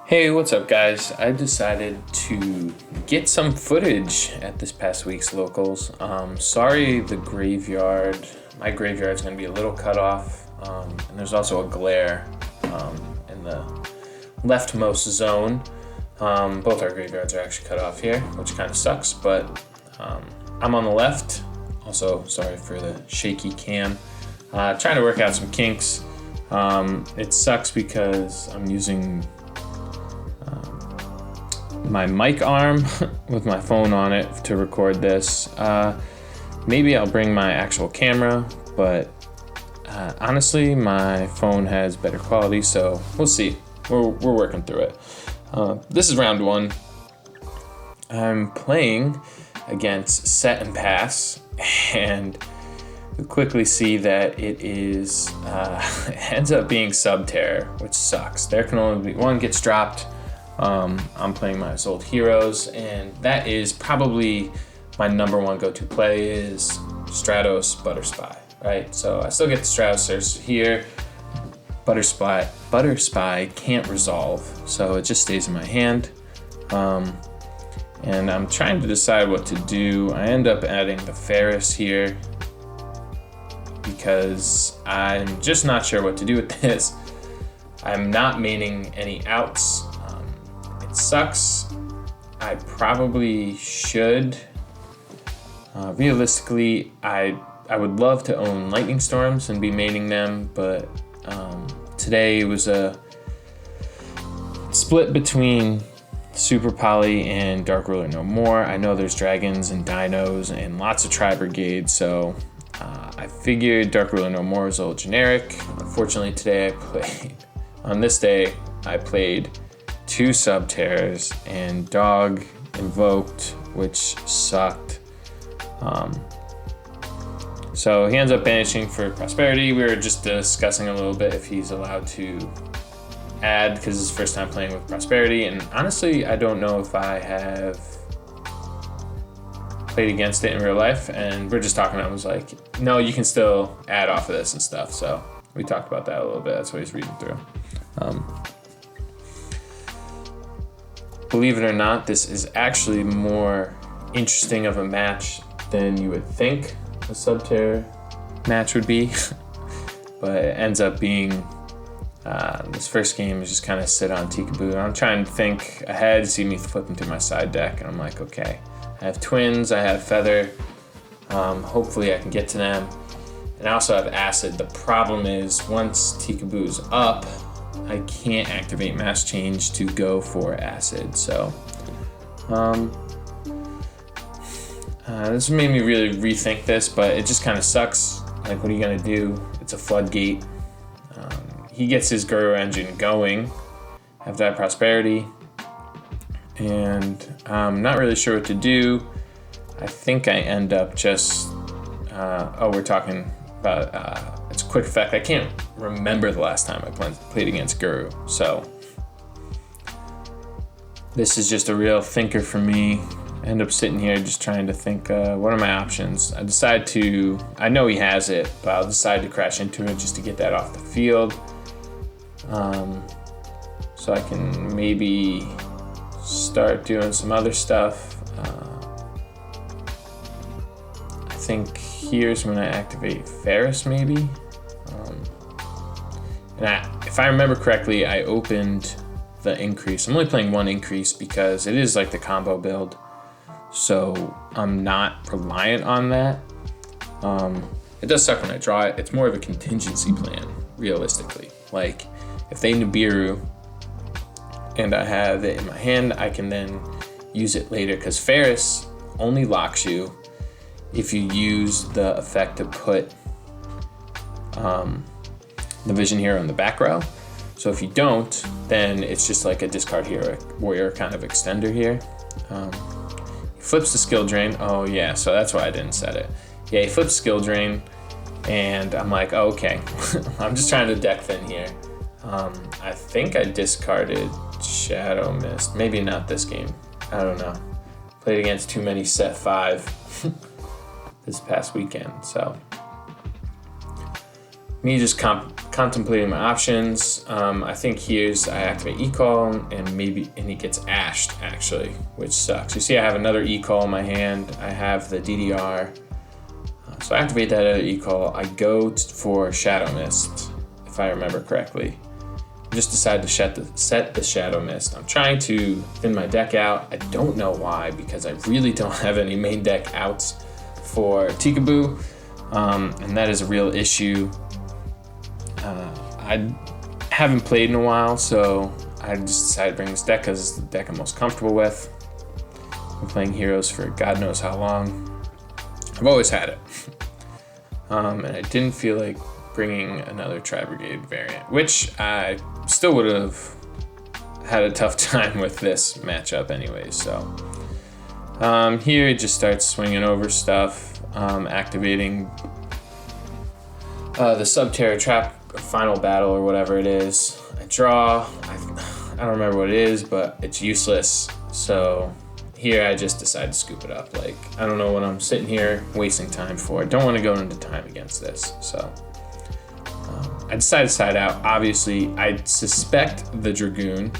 Hey, what's up, guys? I decided to get some footage at this past week's locals. Sorry, my graveyard's gonna be a little cut off, and there's also a glare in the leftmost zone. Both our graveyards are actually cut off here, which kind of sucks, but I'm on the left. Also, sorry for the shaky cam. Trying to work out some kinks. It sucks because I'm using my mic arm with my phone on it to record this. Maybe I'll bring my actual camera, but honestly, my phone has better quality, so we'll see. We're working through it. This is round one. I'm playing against Set and Pass, and you quickly see that it is it ends up being Subterror, which sucks. There can only be one gets dropped. I'm playing my Isolde heroes, and that is probably my number one go-to play is Stratos, Butterspy, right? So I still get the Stratos here. Butterspy can't resolve, so it just stays in my hand. And I'm trying to decide what to do. I end up adding the Ferris here because I'm just not sure what to do with this. I'm not maining any outs. It sucks. I probably should. Realistically, I would love to own Lightning Storms and be maining them, but today was a split between Super Poly and Dark Ruler No More. I know there's dragons and dinos and lots of Tri-Brigade, so I figured Dark Ruler No More is a little generic. Unfortunately, on this day, I played 2 Subterrors and Dog invoked, which sucked. So he ends up banishing for Prosperity. We were just discussing a little bit if he's allowed to add, because it's his first time playing with Prosperity, and honestly, I don't know if I have played against it in real life, and we're just talking. I was like, no, you can still add off of this and stuff, so we talked about that a little bit. That's what he's reading through. Believe it or not, this is actually more interesting of a match than you would think a Subterror match would be. But it ends up being, this first game is just kind of sit on Tikaboo. I'm trying to think ahead, see me flipping through my side deck, and I'm like, okay, I have Twins, I have Feather. Hopefully I can get to them. And I also have Acid. The problem is once Tikaboo's up, I can't activate Mass Change to go for Acid, so this made me really rethink this, but it just kind of sucks. Like, what are you gonna do? It's a floodgate. He gets his Guru engine going after that Prosperity, and I'm not really sure what to do. I think I end up just we're talking about it's quick effect. I can't remember the last time I played against Guru, so this is just a real thinker for me. I end up sitting here just trying to think, what are my options? I know he has it, but I'll decide to crash into it just to get that off the field, so I can maybe start doing some other stuff. I think here's when I activate Ferris, maybe. If I remember correctly, I opened the increase. I'm only playing 1 increase because it is like the combo build, so I'm not reliant on that. It does suck when I draw it. It's more of a contingency plan, realistically. Like, if they Nibiru and I have it in my hand, I can then use it later, because Ferris only locks you if you use the effect to put the Vision Hero in the back row. So if you don't, then it's just like a discard hero warrior kind of extender here. He flips the skill drain. Oh yeah, so that's why I didn't set it. Yeah, he flips skill drain, and I'm like, oh, okay. I'm just trying to deck thin here. I think I discarded Shadow Mist. Maybe not this game. I don't know. Played against too many set 5 this past weekend, so me just contemplating my options. I think here's I activate e-call and he gets ashed actually, which sucks. You see I have another e-call in my hand. I have the DDR. So I activate that other e-call. I go for Shadow Mist, if I remember correctly. I just decided to set the Shadow Mist. I'm trying to thin my deck out. I don't know why, because I really don't have any main deck outs for Tikaboo, and that is a real issue. I haven't played in a while, so I just decided to bring this deck because it's the deck I'm most comfortable with. I've been playing heroes for God knows how long. I've always had it. And I didn't feel like bringing another Tri-Brigade variant, which I still would have had a tough time with this matchup anyway. So here it just starts swinging over stuff, activating the Subterror trap final battle or whatever it is. I draw. I don't remember what it is, but it's useless. So here I just decide to scoop it up. Like, I don't know what I'm sitting here wasting time for. I don't want to go into time against this. So I decided to side out. Obviously, I suspect the Dragoon.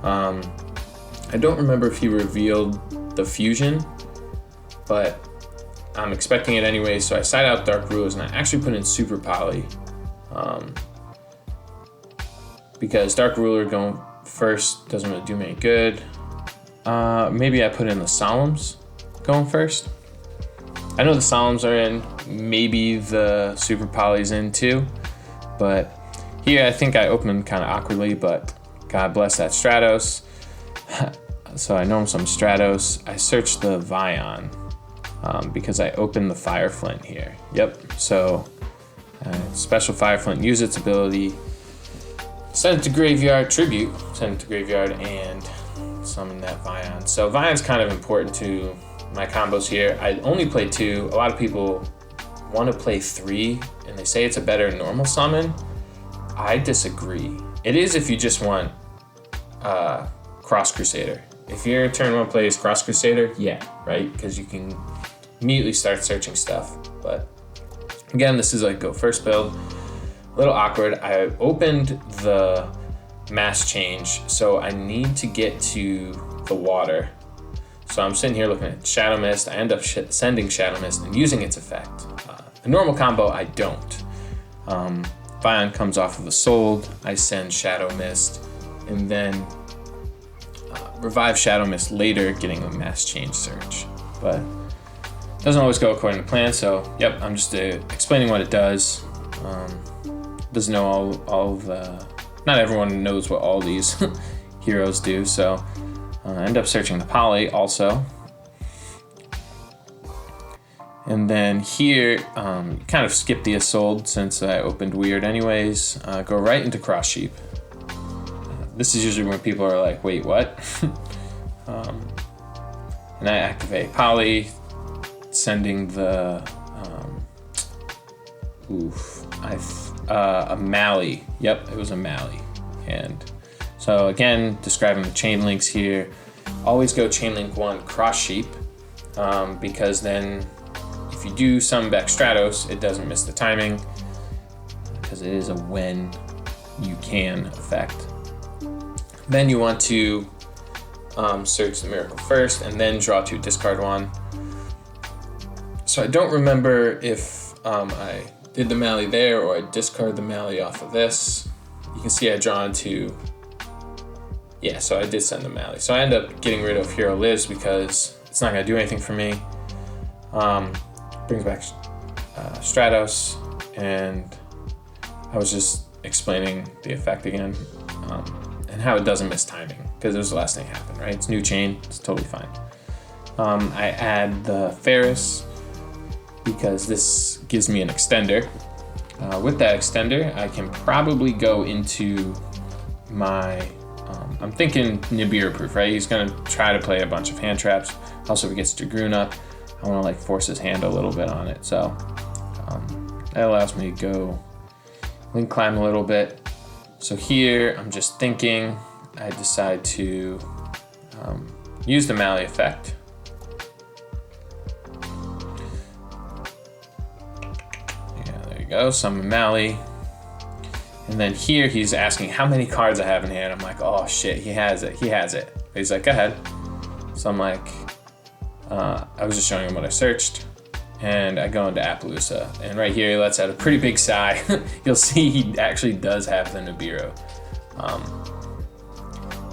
I don't remember if he revealed the fusion, but I'm expecting it anyway. So I side out Dark Rulers and I actually put in Super Poly. Because Dark Ruler going first doesn't really do me any good. Maybe I put in the Solemns going first. I know the Solemns are in, maybe the Super Poly's in too, but here I think I opened them kind of awkwardly, but God bless that Stratos. So I know some Stratos. I searched the Vion because I opened the Fire Flint here. Yep, so special Fire Flint, use its ability, send it to graveyard, tribute, send it to graveyard, and summon that Vion. So Vion's kind of important to my combos here. I only play 2. A lot of people want to play 3, and they say it's a better normal summon. I disagree. It is if you just want Cross Crusader. If your turn 1 play is Cross Crusader, yeah, right? Because you can immediately start searching stuff. But again, this is like go first build. A little awkward. I opened the mass change, so I need to get to the water. So I'm sitting here looking at Shadow Mist. I end up sending Shadow Mist and using its effect. A normal combo, I don't. Vion comes off of Isolde. I send Shadow Mist, and then revive Shadow Mist later, getting a mass change search. But it doesn't always go according to plan. So yep, I'm just explaining what it does. Doesn't know all of the. Not everyone knows what all these heroes do, so I end up searching the Poly also. And then here, kind of skip the Isolde since I opened weird anyways. Go right into Cross Sheep. This is usually when people are like, wait, what? And I activate Poly, sending the, a Mally. Yep, it was a Mally. And so again, describing the chain links here, always go chain link 1 Cross Sheep, because then if you do summon back Stratos, it doesn't miss the timing, because it is a when you can effect. Then you want to search the Miracle first, and then draw 2, discard 1. So I don't remember if I did the Mally there or I discard the Mally off of this. You can see I draw into, yeah, so I did send the Mally. So I end up getting rid of Hero Lives because it's not gonna do anything for me. Brings back Stratos, and I was just explaining the effect again, and how it doesn't miss timing, because it was the last thing that happened, right? It's new chain, it's totally fine. I add the Ferris, because this gives me an extender. With that extender, I can probably go into my, I'm thinking Nibiru proof, right? He's gonna try to play a bunch of hand traps. Also, if he gets Dragoon up, I wanna like force his hand a little bit on it. So that allows me to go link climb a little bit. So here, I'm just thinking, I decide to use the Mally effect. we go, summon Mally. And then here he's asking how many cards I have in hand. I'm like, oh shit, he has it. He's like, go ahead. So I'm like, I was just showing him what I searched. And I go into Appaloosa. And right here he lets out a pretty big sigh. You'll see he actually does have the Nibiru.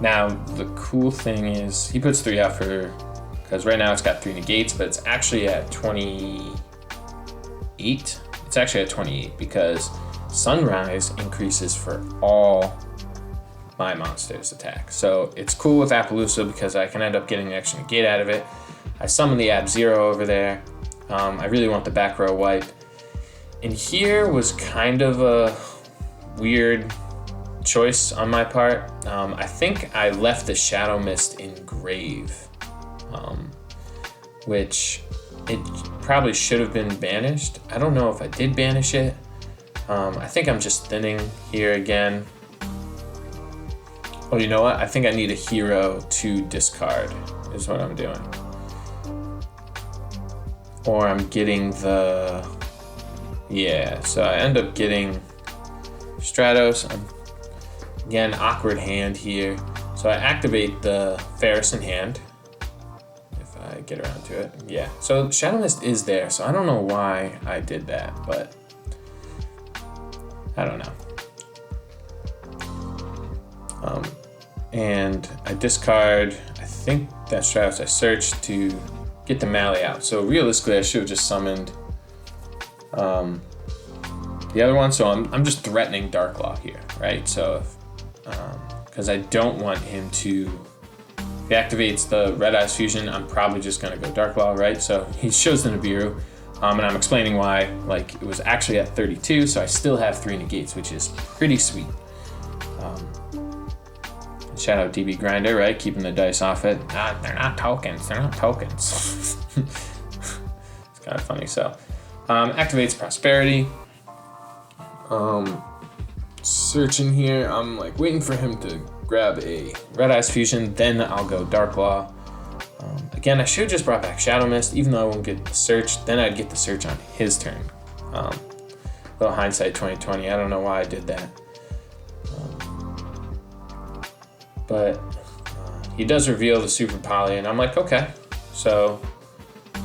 Now, the cool thing is he puts 3 out for, because right now it's got 3 negates, but it's actually at 28. It's actually at 28 because Sunrise increases for all my monsters' attack. So it's cool with Appaloosa because I can end up getting an extra negate out of it. I summon the Ab-Zero over there. I really want the back row wipe. And here was kind of a weird choice on my part. I think I left the Shadow Mist in Grave, which it probably should have been banished. I don't know if I did banish it. I think I'm just thinning here again. Oh, you know what? I think I need a hero to discard is what I'm doing. Or I'm getting the, yeah, so I end up getting Stratos. Again, awkward hand here. So I activate the Ferris in hand, if I get around to it. Yeah, so Shadow Mist is there, so I don't know why I did that, but I don't know. And I discard, I think that Stratos I searched to get the Mally out. So realistically, I should have just summoned the other one. So I'm just threatening Darklaw here, right? So because I don't want him to, if he activates the Red Eyes Fusion, I'm probably just gonna go Darklaw, right? So he shows the Nibiru, and I'm explaining why, like, it was actually at 32, so I still have 3 negates, which is pretty sweet. Shout out DB Grinder, right? Keeping the dice off it. They're not tokens. It's kind of funny. So, activates Prosperity. Searching here. I'm like waiting for him to grab a Red Eyes Fusion. Then I'll go Darklaw. Again, I should have just brought back Shadow Mist, even though I won't get the search. Then I'd get the search on his turn. Little hindsight 2020. I don't know why I did that. But he does reveal the Super Poly, and I'm like, okay. So,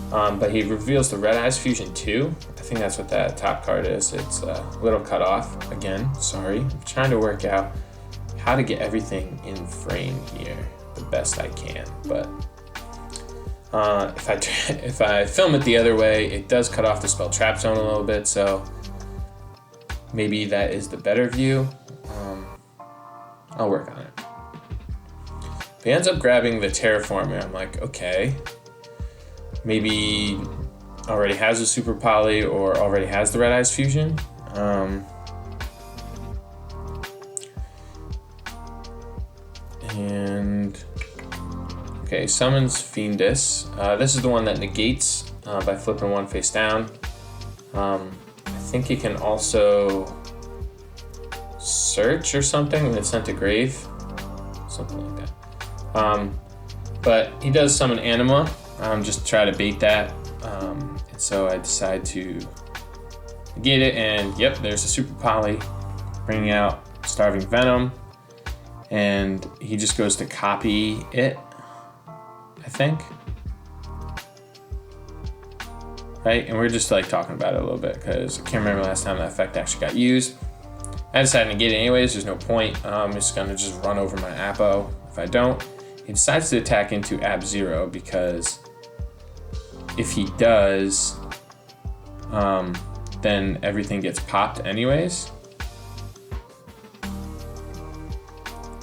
but he reveals the Red Eyes Fusion too. I think that's what that top card is. It's a little cut off. Again, sorry. I'm trying to work out how to get everything in frame here the best I can. But if I film it the other way, it does cut off the spell trap zone a little bit. So maybe that is the better view. I'll work on it. He ends up grabbing the Terraformer. I'm like, okay, maybe already has a Super Poly or already has the Red Eyes Fusion. And okay, summons Fiendus. This is the one that negates by flipping 1 face down. I think he can also search or something when it's sent to grave, something like that. But he does summon Anima, just to try to bait that. And so I decide to negate it, and yep, there's a Super Poly, bringing out Starving Venom, and he just goes to copy it, I think. Right, and we're just like talking about it a little bit because I can't remember last time that effect actually got used. I decided to negate it anyways, there's no point. I'm just gonna just run over my Apo. If I don't, he decides to attack into Ab-Zero because if he does, then everything gets popped anyways.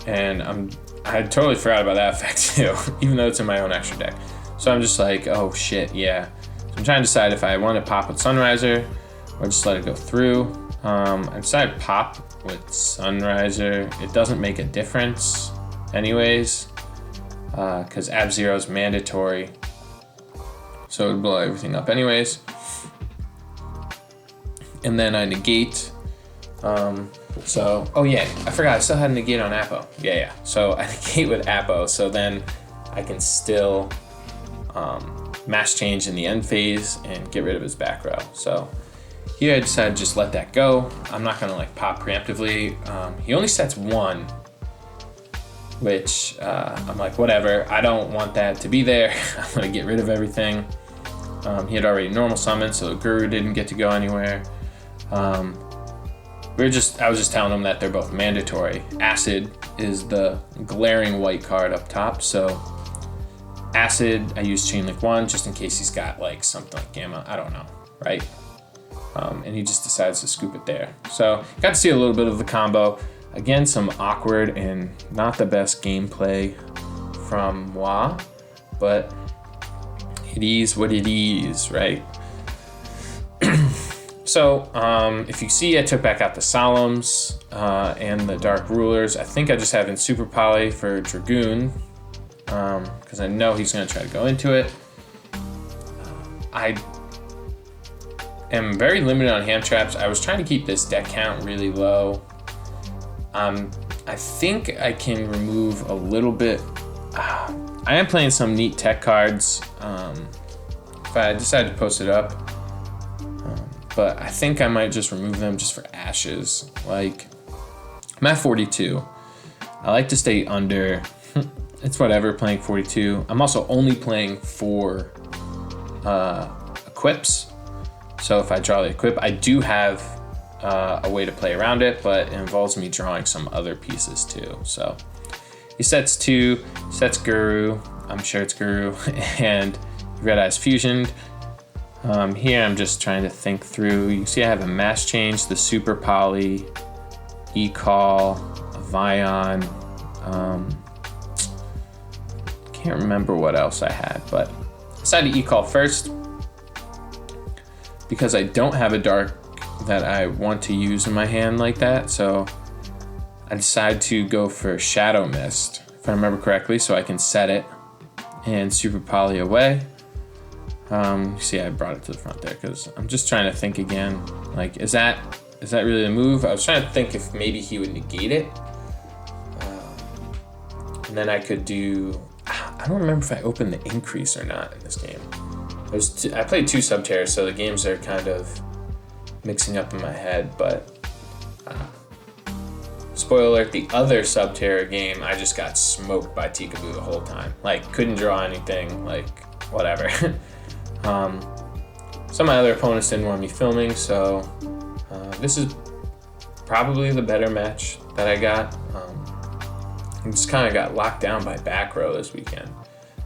And I totally forgot about that effect too, even though it's in my own extra deck. So I'm just like, oh shit, yeah. So I'm trying to decide if I want to pop with Sunriser or just let it go through. I decided pop with Sunriser. It doesn't make a difference anyways, because Ab-Zero is mandatory. So it would blow everything up anyways. And then I negate. So, oh yeah, I forgot I still had a negate on Apo. Yeah. So I negate with Apo, so then I can still mass change in the end phase and get rid of his back row. So Here I decided to just let that go. I'm not gonna like pop preemptively. He only sets 1, which I'm like, whatever. I don't want that to be there. I'm gonna get rid of everything. He had already normal summoned, so the Guru didn't get to go anywhere. I was just telling him that they're both mandatory. Acid is the glaring white card up top, so Acid, I use Chain Link 1 just in case he's got like something like Gamma, I don't know, right? And he just decides to scoop it there. So got to see a little bit of the combo. Again, some awkward and not the best gameplay from Moi, but it is what it is, right? So if you see, I took back out the Solemns and the Dark Rulers. I think I just have in Super Poly for Dragoon because I know he's going to try to go into it. I am very limited on hand traps. I was trying to keep this deck count really low. I think I can remove a little bit. I am playing some neat tech cards. If I decide to post it up. But I think I might just remove them just for ashes. Like, I'm at 42. I like to stay under. It's whatever, playing 42. I'm also only playing 4 equips. So if I draw the equip, I do have a way to play around it, but it involves me drawing some other pieces too. So he sets 2, sets Guru. I'm sure it's Guru. And Red Eyes Fusioned. Here I'm just trying to think through. You see I have a Mass Change, the Super Poly, E-Call, a Vion. Can't remember what else I had, but I decided to E-Call first because I don't have a Dark that I want to use in my hand like that. So I decided to go for Shadow Mist, if I remember correctly, so I can set it and Super Poly away. See, I brought it to the front there because I'm just trying to think again. Like, is that really a move? I was trying to think if maybe he would negate it. And then I could do, I don't remember if I opened the increase or not in this game. I played 2 Subterrors, so the games are kind of mixing up in my head, but spoiler alert, the other Subterror game, I just got smoked by Tikaboo the whole time. Like, couldn't draw anything, like, whatever. Some of my other opponents didn't want me filming, so this is probably the better match that I got. I just kind of got locked down by back row this weekend.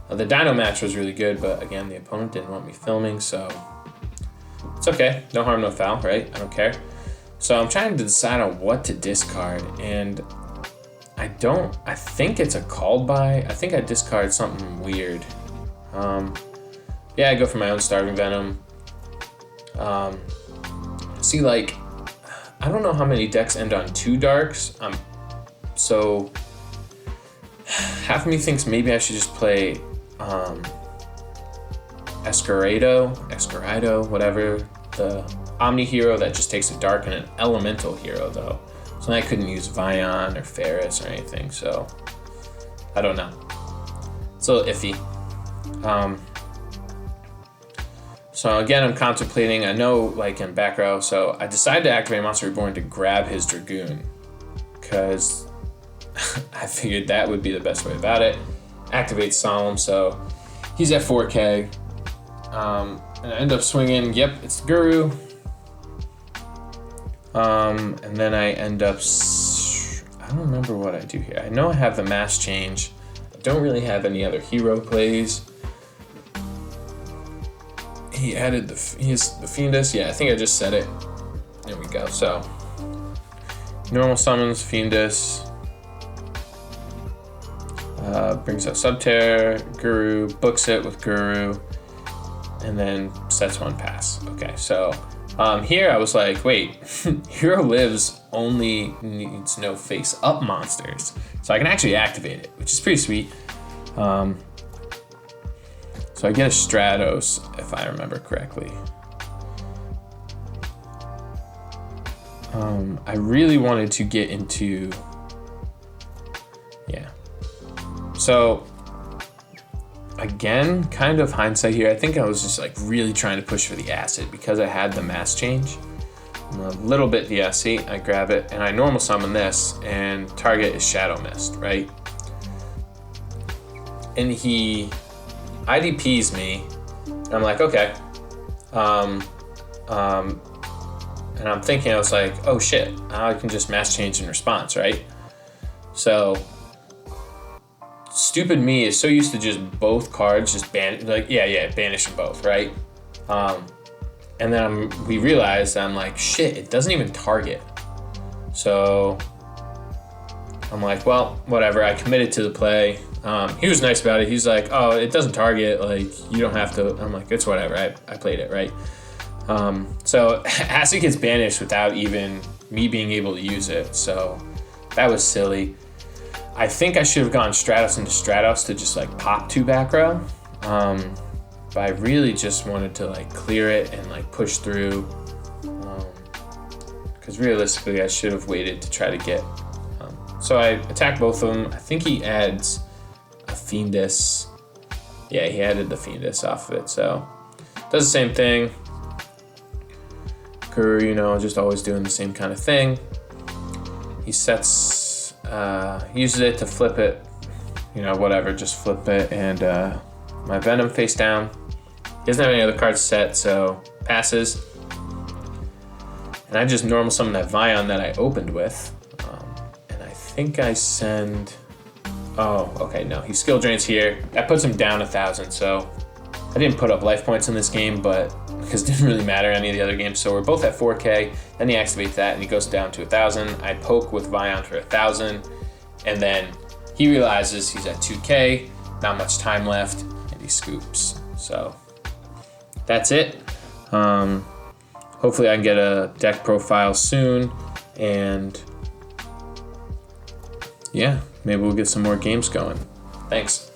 The Dino match was really good, but again, the opponent didn't want me filming, so it's okay. No harm, no foul, right? I don't care. So I'm trying to decide on what to discard, and I think it's a called by. I think I discard something weird. Yeah, I go for my own Starving Venom. See, like, I don't know how many decks end on 2 darks. So half of me thinks maybe I should just play Escorido, whatever, the Omni hero that just takes a dark, and an Elemental hero though. So I couldn't use Vion or Ferris or anything, so I don't know. It's a little iffy. So again, I'm contemplating, I know, like, in back row, so I decided to activate Monster Reborn to grab his Dragoon, because I figured that would be the best way about it. Activate Solemn, so he's at 4K. And I end up swinging, yep, it's the Guru. And then I end up, I don't remember what I do here. I know I have the Mass Change. I don't really have any other hero plays. He added the Fiendus. Yeah, I think I just said it. There we go. So, normal summons Fiendus. Brings up Subterror, Guru, books it with Guru, and then sets 1 pass. Okay, so here I was like, wait, Hero Lives only needs no face-up monsters. So I can actually activate it, which is pretty sweet. So I get a Stratos, if I remember correctly. I really wanted to get into, yeah. So again, kind of hindsight here. I think I was just like really trying to push for the acid because I had the Mass Change. I'm a little bit DSy. I grab it and I normal summon this, and target is Shadow Mist, right? And he IDPs me, and I'm like, okay. And I'm thinking, I was like, oh shit, I can just mass change in response, right? So, stupid me is so used to just both cards just banish them both, right? And then we realized, I'm like, shit, it doesn't even target. So I'm like, well, whatever. I committed to the play. He was nice about it. He's like, oh, it doesn't target. Like, you don't have to. I'm like, it's whatever. I played it, right? So Acid gets banished without even me being able to use it. So that was silly. I think I should have gone Stratos into Stratos to just like pop 2 back row. But I really just wanted to like clear it and like push through. Because realistically, I should have waited to try to get. So I attack both of them. I think he adds a Fiendus. Yeah, he added the Fiendus off of it. So does the same thing. Guru, just always doing the same kind of thing. He sets, uses it to flip it. Whatever, just flip it. And my Venom face down. He doesn't have any other cards set, so passes. And I just normal summon that Vion that I opened with. And I think I send... Oh, okay, no. He skill drains here. That puts him down 1,000, so... I didn't put up life points in this game, but... Because it didn't really matter any of the other games, so we're both at 4K. Then he activates that, and he goes down to 1,000. I poke with Vion for 1,000. And then he realizes he's at 2K. Not much time left, and he scoops. So... That's it. Hopefully I can get a deck profile soon, and yeah, maybe we'll get some more games going. Thanks.